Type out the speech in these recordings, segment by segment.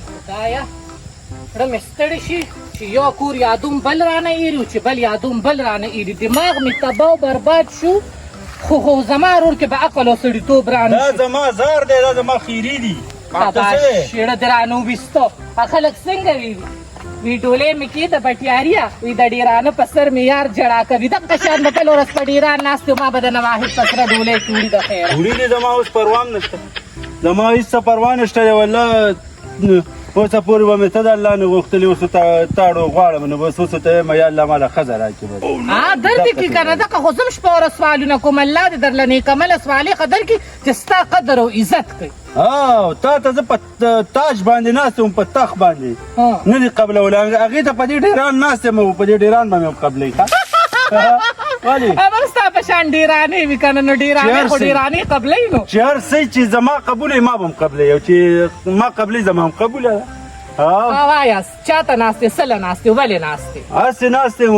خدایا زړه مې ستړی شي چې یو کور یادوم بل رانه ایري چې بل یادوم بل رانه ایري دماغ مې تباه و برباد شو خو زما ورور کې به عقل او سړیتوب رانه دا زما زار دی دا زما خیري دي شیړه دې رانه وویسته خلک څنګه وی ډولۍ مې کې د بټیاریا وی د ډیرانه په سر مې یار جړا کوي دغه شان به بل ورځ په ډیران ناست ما به د نواهد په سره ډولۍ کې وړي د خیره وړي دي زما اوس پروا هم نشته زما هېڅ څه پروا نشته دی والله اوسه پورې به مې څه د الله نه غوښتلي اوس تاړو غواړم نو بس اوس ته یم یا الله ماله ښځه راکړي بس درکړي که نه دغه خو زه هم شپه ورځ سوالونه کوم الله دې درله نیکمله سوالې ښه درکړي چې ستا قدر او عزت کوي تا ته زه په تاج باندې ناست یم په تخت باندې نه دي قبلولی هغې ته په دې ډیران ناست یم په دې ډیران به مې قبلوي ولې هم ستا په شان ډیرانې وي که نه نو ډیرانې خو ډیرانې قبلوي نو چې هر څه چې زما قبوله ما به هم قبلوي او چې ما قبلوي زما هم قبوله ده وایاست چاته ناستې سله ناستې ولې ناستې هسې ناست یم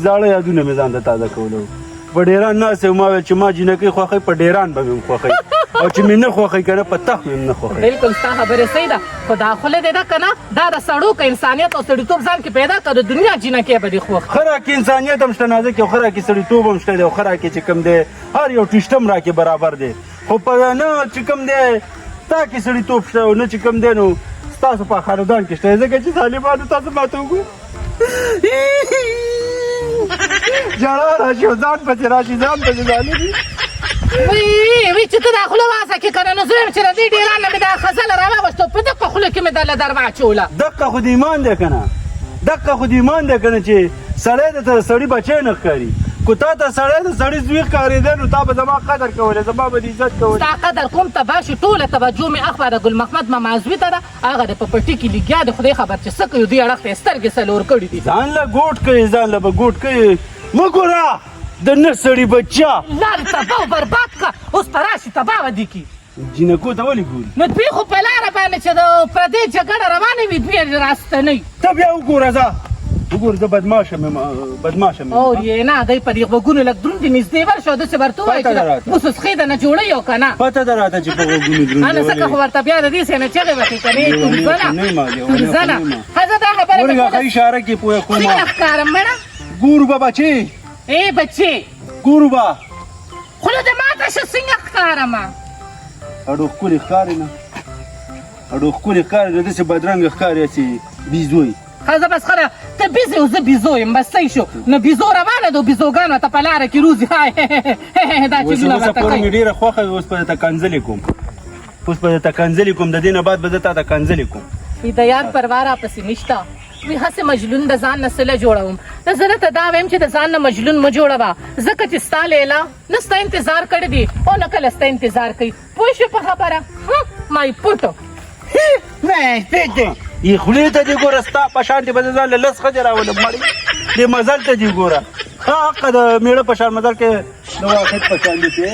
زاړه یادونه مې ځان ته تازه کولو په ډیران ناست یم ما ویل چې ما جینکۍ خوښوي په ډیران به مې هم خوښوي او چې مې نه خوښوي که نه په تخت مې هم نه خوښوي بلکل ستا خبرې صحیح ده خو دا خوله دې ده که نه دا د سړو که انسانیت او سړیتوب ځان کې پیدا کړه د دنیا جینکۍ به دې خوښ ښه راکې انسانیت هم شته نازک او ښه راکې سړیتوب هم شته دی او ښه راکې چې کوم دی هر یو ټیشټم راکې برابر دی خو په نه چې کوم دی تا کې سړیتوب شته او نه چې کوم دی نو ستاسو په خاندان کې شته ځکه چې ظالمانو تاسو ماته وګورئ ژړا راشي او ځان پسې راشي ځان پسې ظالم وی چې ته دا خوله واسه کې که نه نو زه یم چې د دې ډیران نه مې دا خزله راواغوشته په دغه خوله کې مې دله در واچوله دقه خو د ایمان دی که نه دقه خو د ایمان دی که نه چې سړی درته د سړي بچی نه ښکاري کو تا ته سړی د سړي زوی ښکارېده نو تا به زما قدر کولی زما به د عزت کولی ستا قدر کوم تباه شي ټوله توجه مې اخوا د ګل محمد ماما زوی ته ده هغه د په پټي کې لګیا د خدای خبر چې څه کوي دوی اړخ ته یې سترګې څلور کړي دي ځان له ګوټ کوي ځان له به ګوټ کوي مه ګوره د نه سړي بچا لارې تباه و برباد که اوس په راشي تباه ودي کي جینکو ته ولې ګوري نو دوی خو په لاره باندې چې د پردۍ جګړه روانه وي دوی راستنوي ته بیا وګوره ځه وګوره زه بدماشه یم اور یې نه دی په دې غوږونو لږ دروند دي نږدې ورشه او داسې ورته ووایه چې اوس اوس خې دنه جوړوي او که نه پته ده راته چې په غوږونو دروند انا ځکه خو ورته بیا د دې څه نه چغې وهې که نه تورزنه ښځه دا خبره ورګه ښه اشاره کې پوهه کومه څنګه ښکارم مړه ګورو به بچې ای بچې ګورو به خوله دې ماته شه څنګه ښکارمه اډو ښکلې ښکاري نه اډو ښکلې ښکاري نه داسې بدرنګه ښکاري هسې بیزوی ښځه بس ښه ته بیزې او زه بیزو یم بس صحیح شو نو بیزو روانه ده او بیزوګانو ته په لاره کې روزي دا چیزونه راته پرون کوي مې ډېره خوښه وي اوس به درته کنځلې کوم اوس به درته کنځلې کوم د دې نه بعد به زه تا ته کنځلې کوم د یار پروا راپسې نشته وی هسې مجنون د ځان نه سله جوړوم د زه درته دا وایم چې د ځان نه مجنون مه جوړوه ځکه چې ستا لیلا نه ستا انتظار کړی دی او نه کله ستا انتظار کوي پوه شوې په خبره مای پوټو یې خولې ته دې ګوره ستا په شان دې به زه ځان له لس ښځې راولم مړې دې مزل ته دې ګوره ښه حقه د مېړه په شان مزل کې د واحد په شان دې کې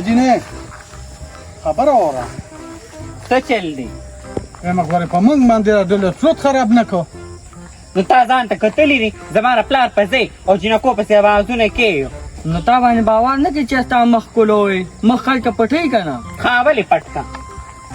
جینې خبره وره څه چل دی مخبرې په موږ باندې راډلې څوک خراب نه کو نو تا ځان ته کتلی دي زما د پلار په ځای او جینکو پسې اوازونه کوي نو تا باندې باور نه کوي چې ستا مخ کولوي مخ خلکه پټوي که نه ښه ولې پټ کړه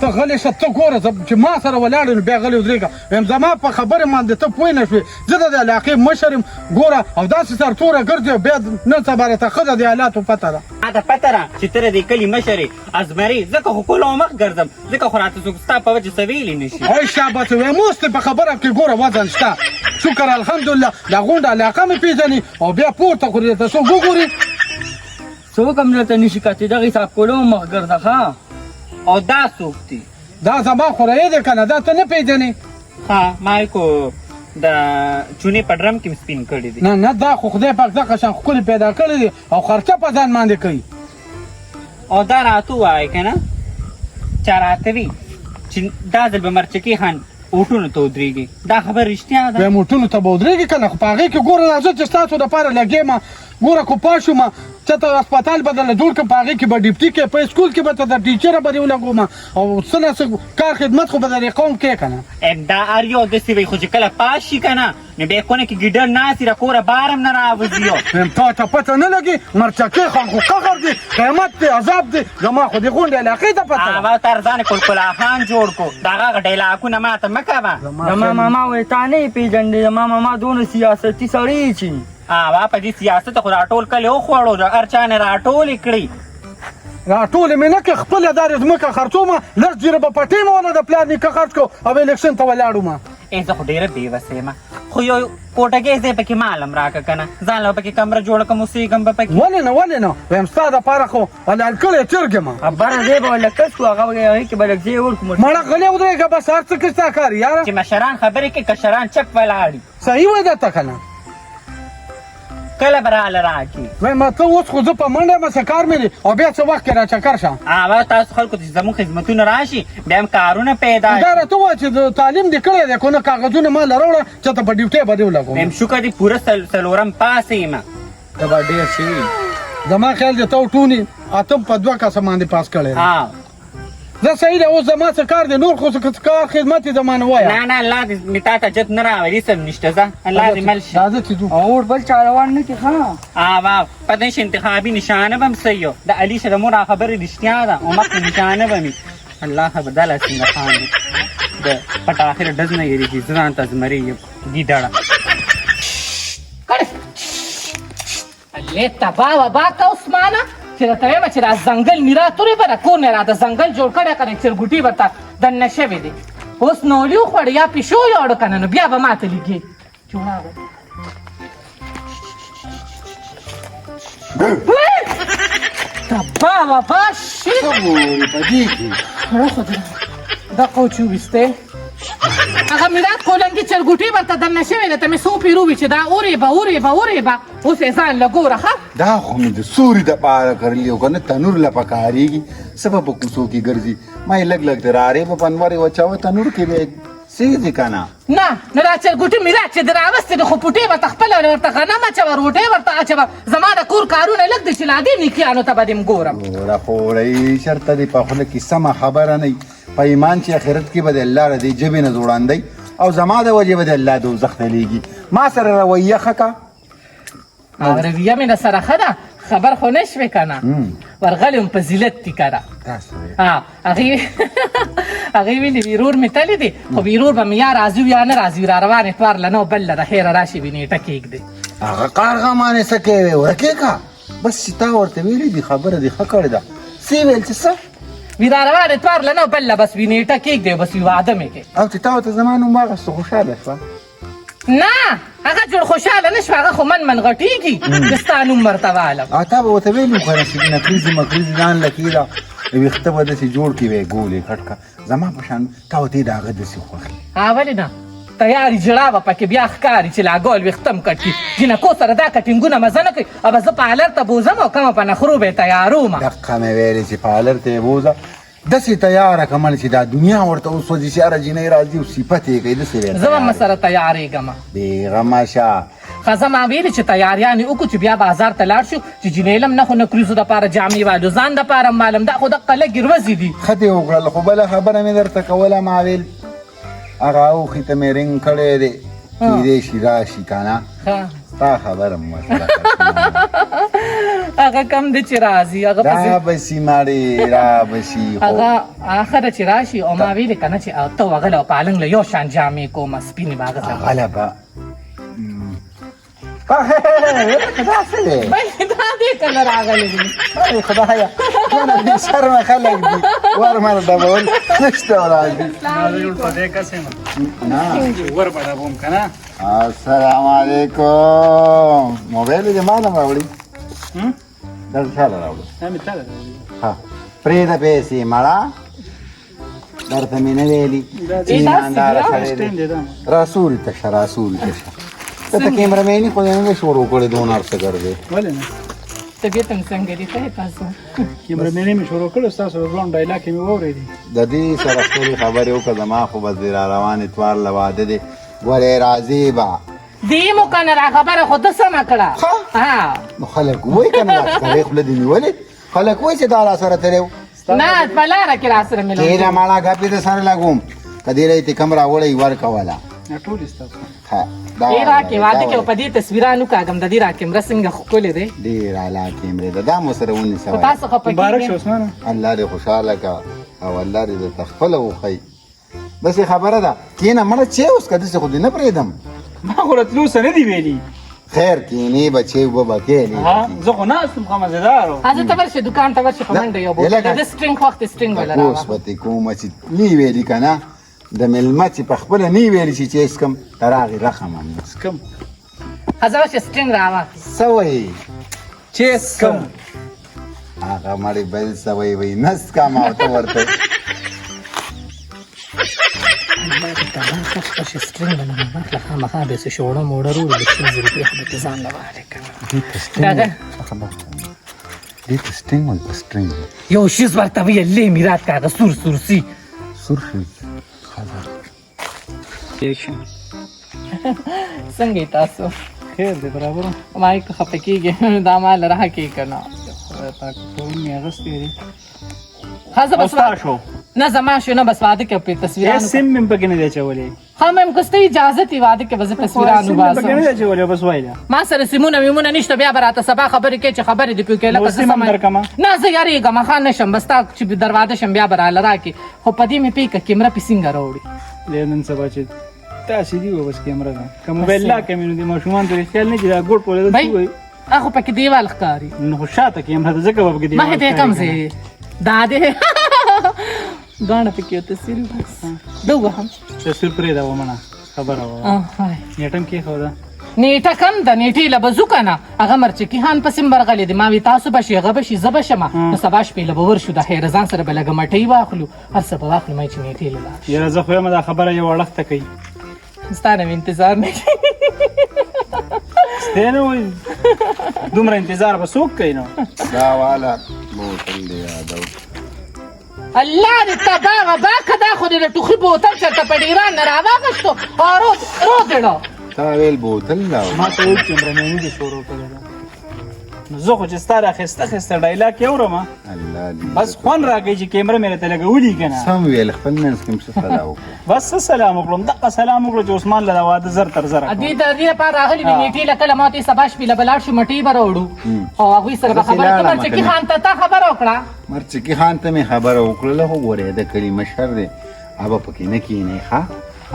ته غلی شه ته ګوره چې ما سره ولاړ نو بیا غلی ودرېږه ویم زما په خبرې باندې ته پوه نه شوې زه د دې علاقې مشر یم ګوره او داسې سرتوره ګرځې او بیا نن سبا راته ښه د دې حالاتو پته ده ما ته پته ده چې ته د دې کلي مشر یې ازمرې ځکه خو کولو مخ ګرځم ځکه خو راته څوک ستا په وجه څه ویلی نه شي ای شاباس ویم اوس دې په خبره کې ګوره وزن شته شکر الحمدلله دا غونډه علاقه مې پېژني او بیا پورته خو درته څوک وګوري څوک هم درته نشي کتلی دغه حساب کولو مخ ګرځه ښه او دا څوک دي دا زما خورایې دی که نه دا ته نه پېژنې ها ما یې کو د چونې په ډرم کې مې سپین کړي دي نه نه دا خو خدای پاک دغه شان ښکلي پیدا کړي دي او خرچه په ځان باندې کوي او دا راته ووایه که نه چا راته وي چې دا ځل به مرچکي خان اوټونو ته ودرېږي دا خبر رښتیا ده بیا موټونو ته به ودرېږي که نه خو په هغې کې ګوره راځه چې ستاسو دپاره لګېمه ګوره کو پاس شوم چې ته هسپتال به درله جوړ کړم په هغې کې به ډیپټي کې په سکول کې به ته د ټیچره به دې ولګوم او څه نه څه کار خدمت خو به درې قوم کې که نه دا هر یو داسې وي خو چې کله پاس شي که نه نو بیا کونه کې ګیډر ناستي را کوره بار هم نه راوځي یم تا ته پته نه لګي مرچکې خان خو قهر دی قیامت دی عذاب دی زما خو دې غونډې علاقې ته پته ده هغه تر ځان کلکلا خان جوړ کو د هغه ډایلاګونه ماته مه کوه زما ماما وایي تا نه یې پېژنډې زما ماما دونه سیاستي سړی چې هغه په دې سیاست خو راټول کلې وخوړو د هر چا نه راټولې کړي راټولې مې نه کړې خپله دارې ځمکه خرڅومه لږ جیره به پټې مې ونه د پلار نیکه خرڅ کړو او الیکشن ته ولاړو زه خو ډېره بېوسه یم خو یو کوټګۍ ځای پکې مالم راکړه که نه ځان له پکې کمره جوړه کړم اوسېږم به پکې ولې نه ویم ستا دپاره خو حلال کړی چرګ یم خبره دی به ولله کس کړو هغه به هغې کې به لږ ځای ورکړو مړه غلی ودرېږه بس هر څه کې ستا کار یاره چې مشران خبرې کوي کشران چپ ولاړي صحیح وایي درته که نه کله به راله راکړي وایم ته اوس خو زه په منډه یم څه کار مې دی او بیا څه وخت کې را چکر شه هغه تاسو خلکو ته زموږ خدمتونه راشي بیا هم کارونه پیدا دا راته ووایه چې د تعلیم دې کړی دی که نه کاغذونه ما له راوړه چې ته په ډیوټۍ به دې ولګوم یم شکر دې پوره څلورم پاس یم ته به ډېر شوي زما خیال دی ته ټونې اتم په 2 کسه باندې پاس کړی ها زه صحیح دی اوس زما څه کار دی نور خو څه کار خدمت یې زما نه وایه نه الله دې مې تا ته جد نه راولي څه نشته ځه الله دې مل شي راځه چې ځو او بل چا روان نه کړي ښه هغه پته نشي انتخابي نشانه به هم صحیح د علي سره مور هغه خبرې رښتیا ده او مخکې نشانه به مې الله خبر دله څنګه خان دی د پټ آخر ډز نه یېرېږي ځان ته زمري یم ګیدړه الله تبا وبا که عثمانه چې راته وایم چې دا ځنګل میرا تورې به د کور نه را د ځنګل جوړ کړی که نه چرګوټي به ته دننه شوې دی اوس نولي وخوړ یا پیشو یوړو که نه نو بیا به ماته لیږي تبا وبا شي خړه خو دې دا قوچ وویستی هغه میرات کولنګي چرګوټي ورته دننه شوې ده ته مې څو پیرو وي چې دا اورې به اوس یې ځان له ګوره ښه دا خو مې د سوري دپاره کرلي او که نه تنور له پکارېږي څه به په کوڅو کې ګرځي ما یې لږ د رارې په پنورې وچوه تنور کې به سېږي که نه نه نو دا چرګوټي میرات چې د راوستې ده خو پوټې ورته خپله ورته غنم اچوه روټۍ ورته اچوه زما د کور کارونه لږ دي چې لا دې نیکیانو ته به دې م ګورم ګوره خورئ شرطه دې په خوله کې سمه خبره نه په ایمان چې آخرت کې به د الله د دې ژبې نه ځوړاندی او زما د وجې به د الله دوزخ ته لیږي ما سره رویه ښه که او رویه مې سره ښه ده خبر خو نه شوې که نه ورغلی وم په زیلت دي که نه هغې ویلي ورور مې تللی دی خو ورور به مې یا راځي یا نه راځي را روان اتوار له نه بل له د خیره راشي وي نیټه کېږدي هغه کارغمانې څه کوې ورکې که بس چې تا ورته ویلي دي خبره دې ښه کړې ده څه ویل چې څه وی را روان اتوار له نه بل له بس وي نیټه کېږدي بس وي واده مې کې او چې تا ورته زما نوم واخیستو خوشحاله شوه نه هغه جوړ خوشحاله نه شوه هغه خو من غټېږي د ستا نوم ورته والم او تا به ورته ویلي وو که نه چې نکریزې مکریزې ځان له کېده ویښته به داسې جوړ کړي وی ګولې کټ که زما په شان تا ورته د هغه داسې خوښي ولې نه تیاري ژړا به پکې بیا ښکاري چې لا ګول ویښته م کټ کړي جینکو سره دا کټینګونه مزه نه کوي او به زه پالر ته بوځم او کومه په نخرو به یې تیارومه دقه مې ویلې چې پالر ته یې بوځه داسې تیاره کمل چې دا دنیا ورته وسوځي چې هره جینۍ راځي او صفت یې کوي داسې ویل زه به م سره تیارېږم بېغمه شه ښه زه ما ویلې چې تیاریانې وکړو چې بیا بازار ته لاړ شو چې جینۍ لم نه خو نکریزو دپاره جامې والو ځان دپاره م والم دا خو دقه لږې ورځې دي ښه دې وکړل خو بله خبره مې درته کوله ما ویل هغه اوښي ته مې رنګ کړی دی کیدی شي راشي که نه ستا خبره م ورسره هغه کم دی چې راځي هغه را بسي مړې را بسي هغه اخره چې راشي او ما ویلې که نه چې ته هغه له پالنګ له یو شان جامې کومه سپینې به هغه ته هغه به دا څه دی دا دې کله راغلی دي ای خدایا څونه بې شرمه خلک دي ورمر ډبول نشته راځي السلام علیکم موبایل دې ما نه راوړي در چاله راوړو ها پرېږده پیسې مړه درته مې نه ویلي ایمانداره سړی دی راسوري ته شه راسوري ته شه ته ته کیمرمیني خو دې نه شروع کړې دونه عرصه ګرځې ولې نه طبیعت هم څنګه دی ته تاسو کیمرمیني مې شروع کړو ستاسو د ځوان ډایلاګ مې واورېدي د دې سره خپلې خبرې وکړه زما خو بس دې را روان اتوار له واده دی ګورې راځې به دی مو کنه را خبره خود سم کړه ها نو خلک وای کنه دا سره خپل دی نیولې خلک وای چې دا را سره تلو نه بلاره کې را سره ملو تیرا مالا غپې د سره لګوم کدی راته کمره وړي ورکا والا ټول استاپ ها دا را کې واده کې په دې تصویرانو کاګم د دې را کې مرسنګ خولې دی ډیر اعلی کیمرې دا مو سره ونی په سوال تاسو خو مبارک شو پکې عثمان الله دې خوشاله کا او الله دې تخفل او خی بس خبره ده کینه مړه چې اوس کدی څه خو دې نه پرېدم ما غلط سره دی ویلي خیر کینی بچي وبا کېلی ها زه خو نه استم خو مزیدار حاضر ته ورشه دکان ته ورشه په منډه یو بوتل د سټرینګ وخت سټرینګ ولا اوس راوړه پته کوم چې نی ویلی کنه د ملمت په خپل نی ویلی چې اسکم تراغي رقم هم کم حاضر ورشه سټرینګ راوړه سوي چیس کم هغه مړی بل سوي وي نس کا ما ته ورته ورشه سټرینګ نه مخله خامخا به څه شوړه موړه ورو د 100 روپۍ خو ځان نه واره کړه دې تستینګ ول پسترینګ یو شیز ورته وی لې میرات کاغه سور سور سی سرخی څنګه تاسو خیر دی برابر ما یک خپه کیږي دا مال راه کی کنه تا ټول می اغستې دي حاضر بس اوستا شو نه زما شو نه بس واده کې په تصویرانو سیم من پکې نه دی چولې هم هم کوسته اجازه تی واده کې وځه تصویرانو سیم پکې نه باسه دی چولې بس وایلا ما سره سیمونه میمونه نشته بیا براته سبا خبرې کې چې خبرې دی په کې لکه سیم سم در کما نه زه یاري ګم خان نشم بس تا چې دروازه شم بیا براله راکې خو پدې می پیکه کیمرا پیسینګ راوړي لنن سبا چې تاسو دی بس کیمرا ده کوم موبایل لا کمینو دي ماشومان ته خیال نه جدا ګور پوله بھائی ده هغه پکې دیوال ښکاری نو خوشاته کیمرا ده ځکه وبګ دی ما دې کم زه داده غاڼه پکې تصویر بس دوه هم تصویر پرې دا ومنه خبره و هاي نیټم کې خو دا نیټه کم د نیټې لبزو کنه هغه مرچکی خان پسیم برغلې دی ما وی تاسو بشي هغه بشي زب شمه نو سباش په لبور شو د خیرزان سره بلګ مټي واخلو هر څه په واخلو مې چې نیټې لاله یاره زه خو یم دا خبره یو وړخته کوي ستانه انتظار نه ستنه وای دومره انتظار به څوک کوي نو دا والا بوتل دی یادو الله دې تبا با کدا خو دې ټوخي بوتل چرته په ډیران نه راواغښتو او رو دړو تا ویل بوتل لا ما ته وایي کیمرا مې دې شروع کړل نو زه خو چې ستاره خسته ډایلاګ یورم الله دې بس خوان راګی چې کیمرا مې ته لګولې کنه سم ویل خپل نن کوم څه سلام وکړه بس سلام وکړم دغه سلام وکړو چې عثمان له واده زر تر زر دې د دې لپاره راغلي نیټې لکه ماته سباش په لبلاړ شو مټي براوړو او هغه سره خبره کوم چې خان ته خبر وکړه مرچکی خان ته مې خبره وکړله خو ګورې د کلی مشر دی ابا پکې نه کینې ښه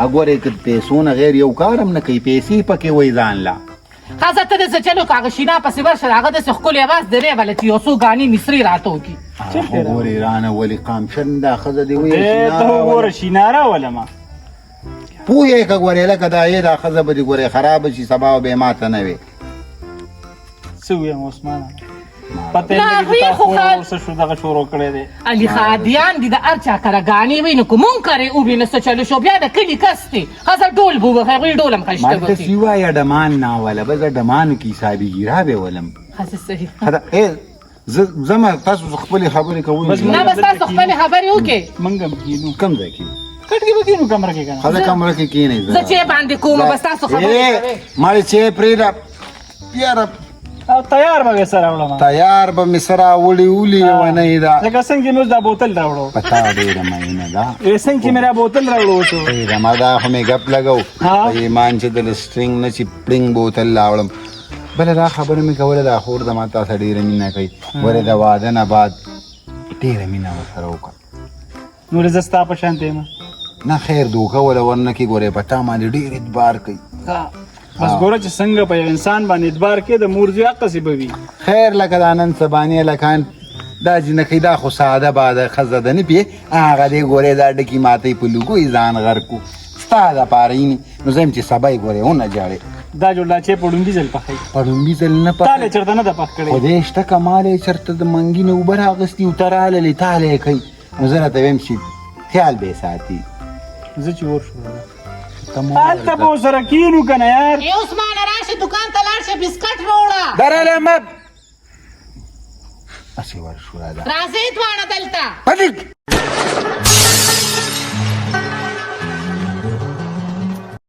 اګورې که پیسو نه غیر یو کارم نه کوي پیسې پکې وای ځان لا خاصه ته د چلو کاغه شینا پسې ورشه هغه د خپل आवाज درې ولې یو څو غاني مصری راتو کی ګورې رانه ولی قام شرم دا خزه دی وای ته وګوره شیناره ولما پوهې که ګورې لکه دا یې دا خزه به دې ګورې خراب شي سبا به ماته نه وي سوې عثمان پته نه، نه وی تا خو خو خال- ورسره شو دغه شروع کړی دی علي خادیان دي د ارچا کرګانی ویني کوم کرے او بینه څه چلو شو بیا د کلی کستی هغه ډول بو هغه ډولم مالته خشته سیوا یا ډمان نه ولا به زه ډمانو کې حسابي ګیرا به ولم هڅه صحیح دا زما تاسو خپل خبرې کوئ بس نه بس تاسو خپل خبرې وکې منګم کینو کم ځای کې کټ کې بګینو کمره کې کنه خلک کمره کې کینې زه چې باندې کوم بس تاسو خبرې کوئ مالې چې پرېدا یاره او تیار به سره وړم تیار به مصرا وړي ولي ونه دا لکه څنګه نو دا بوتل راوړو پتا ډېره مینه ده څنګه چې میرا بوتل راوړو شو ډېره ما دا خو مې ګپ لګو ها. په ایمان چې د سټرینګ نه چې پړینګ بوتل راوړم بله دا خبره مې کوله دا خور د ما تاسو ډېره مینه کوي ولې د واده نه بعد ډېره مینه ورسره وکړه نو زه ستا په شان یم نه خیر دوکه ولا ورنه کې ګورې پتا باندې ډېر اعتبار کوي بس ګوره چې څنګه په یو انسان باندې اعتبار کې د مورځي عقصې به وي خیر لکه دا نن سبانې لکان دا جنکې دا خو ساده باده ښځه ده نه پې هغه دې ګورې دا ډکي ماته په لوګو یې ځان غر کو ستا دپاره یې نو زه یم چې سبا یې ګورې ونه جاړې دا جوړ چې په ډونګي ځل پخې په لومبي ځل نه تاله چرته نه ده پخ کړی خدای شته کمال یې چېرته د منګي نه اوبه راغستي او ته راللې تاله یې کوي نو زه راته ویم چې خیال به یې ساتي زه چې ور شو هلته به ورسره کینو که نه یار ای عثمان راشه دکان ته لاړ شه بسکټ راوړه درله مب هسې ورشو راځه راځئ دواړه دلته پدې